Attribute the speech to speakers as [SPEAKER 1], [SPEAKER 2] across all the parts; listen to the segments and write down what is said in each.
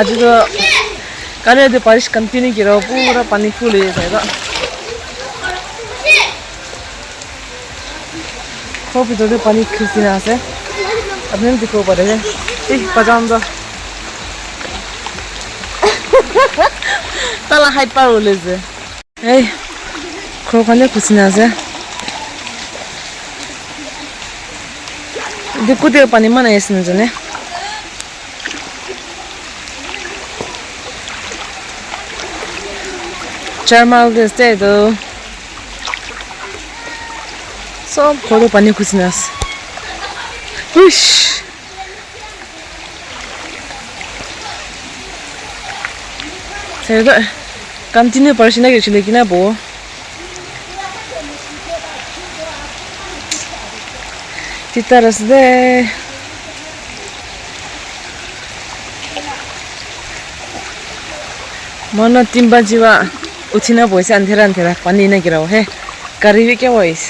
[SPEAKER 1] आज तो कल तो बारिश कंटिन्यू की रहा पूरा पानी फुल है साइड खो भी तो पानी खींचने आसे अपने दिखो पड़े हैं पजामा तला हाइट पार होले जे खो खाने खींचने आसे देखो तो पानी mana इसने जाने Charmal desde do सब खोलो पानी खुसनास उश सेdo कंटिन्यू परसिना के चले कि ना बो तितारस दे mana timba jiwa utina boise अंधेरा अंधेरा पानी ना गिराओ है करी भी क्या वॉइस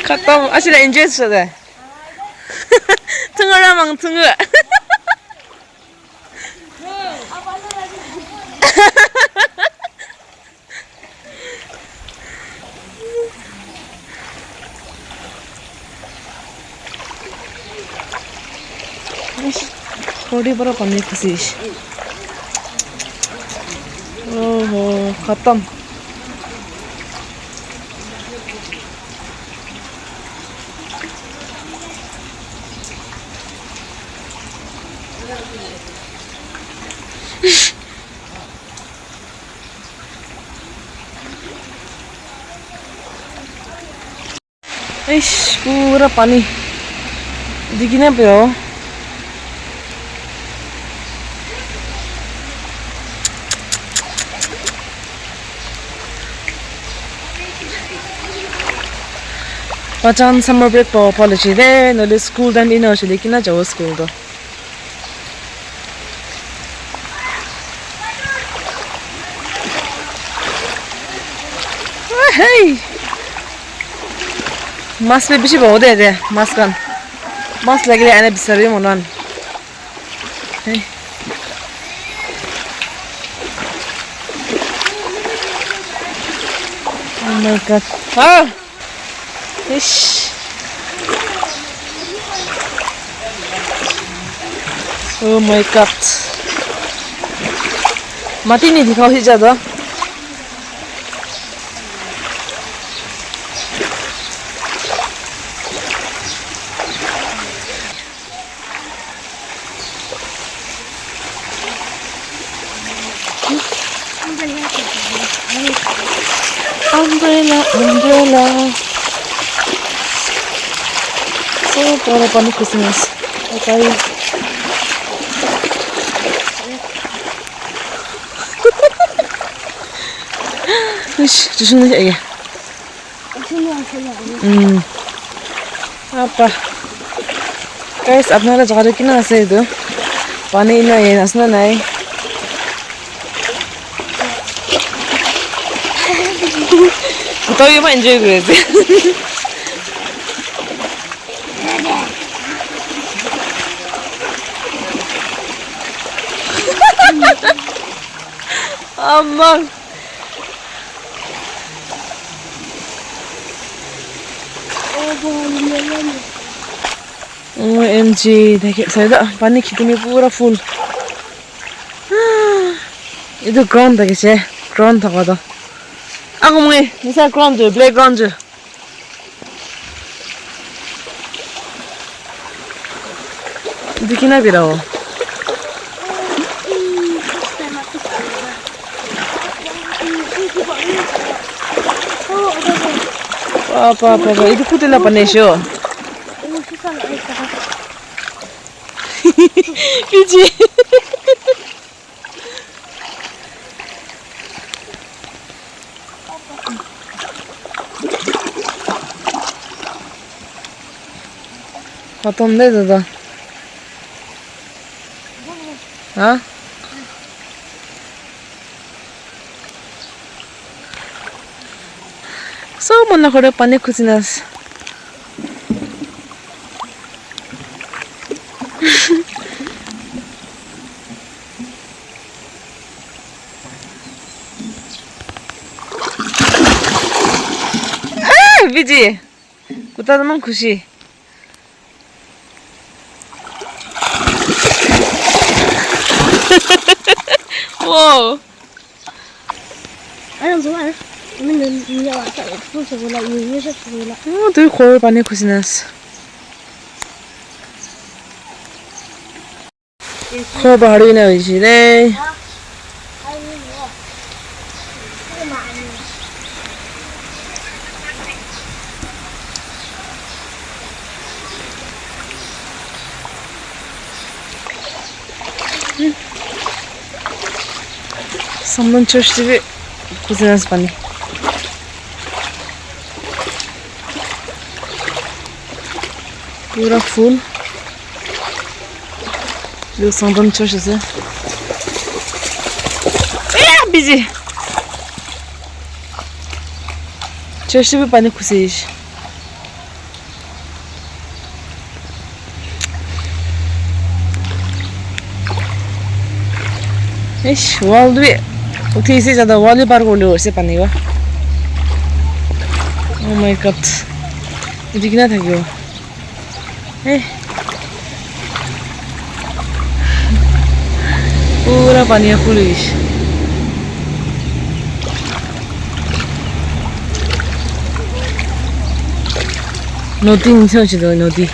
[SPEAKER 1] खत्म असली एंजॉय कर थंगरा मंग थंग थोड़ी बड़ा पानी खुशी ओहो खत्म पूरा पानी दिखने पे हो पचान समर ब्रेक पर पॉलिसी दे नले स्कूल टाइम इन होचे लेकिन ना जाओ स्कूल तो हे मास पे बिशी बहुत दे मास कान मास लगे आने बिसरे मनन हे oh my god ah ish oh my god mati नहीं दिखाओ ही ज़्यादा umbrella so para panik Christmas okay ish susun aja ya apa guys apnara jagah kina ase edu pani na ye asna nai तो ये मैं enjoy कर रहे थे अम्मा OMG देखिए साइड पानी खींचने पूरा फुल इधर ग्राउंड देखिए ग्राउंड था का aku mau misal ground playground dikina birao apa itu kutila panesho Fiji खत्म दे दादा हाँ mana kore pani kusinas. Biji, kuta teman khushi. Wow.
[SPEAKER 2] Ayam semua, ini ya, itu sekolah, ini sekolah.
[SPEAKER 1] Oh, tuh kore pani kusinas. Kore baru ini aja deh. Someone church TV kusinas pani. Pura full. Yo someone church is it? Busy. Church TV pani kusish. Ish, wall do it. Okay, see the wall bar go lower, say Paniva. Oh my god. You did not have you. Eh. Pura Pania foolish. Nothing such though, nothing.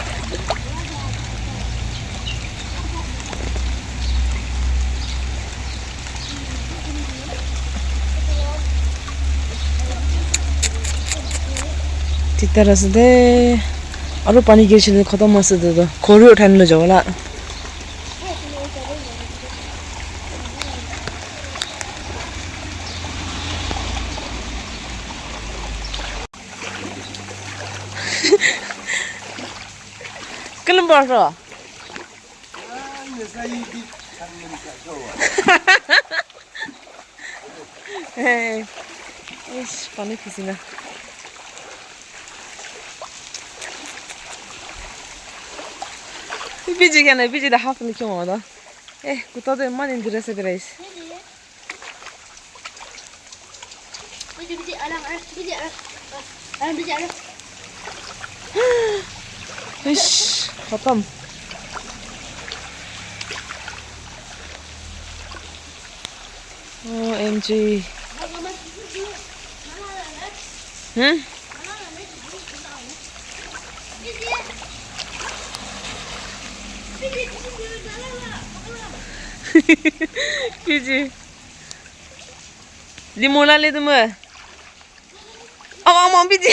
[SPEAKER 1] Titara sede, aru pani गिर चुके खत्म मस्त दे दो, खोरी उठाने लो जाओ ला. Kelam berapa? Hey, ish pani kusina. Biji kan, biji dah half ni cuma ada. Kuta tu emang interest berais.
[SPEAKER 2] Biji alam, biji alam.
[SPEAKER 1] Ish, khatam. OMG. Hmm? Biji. Di mula le tu mah. Awak mau biji.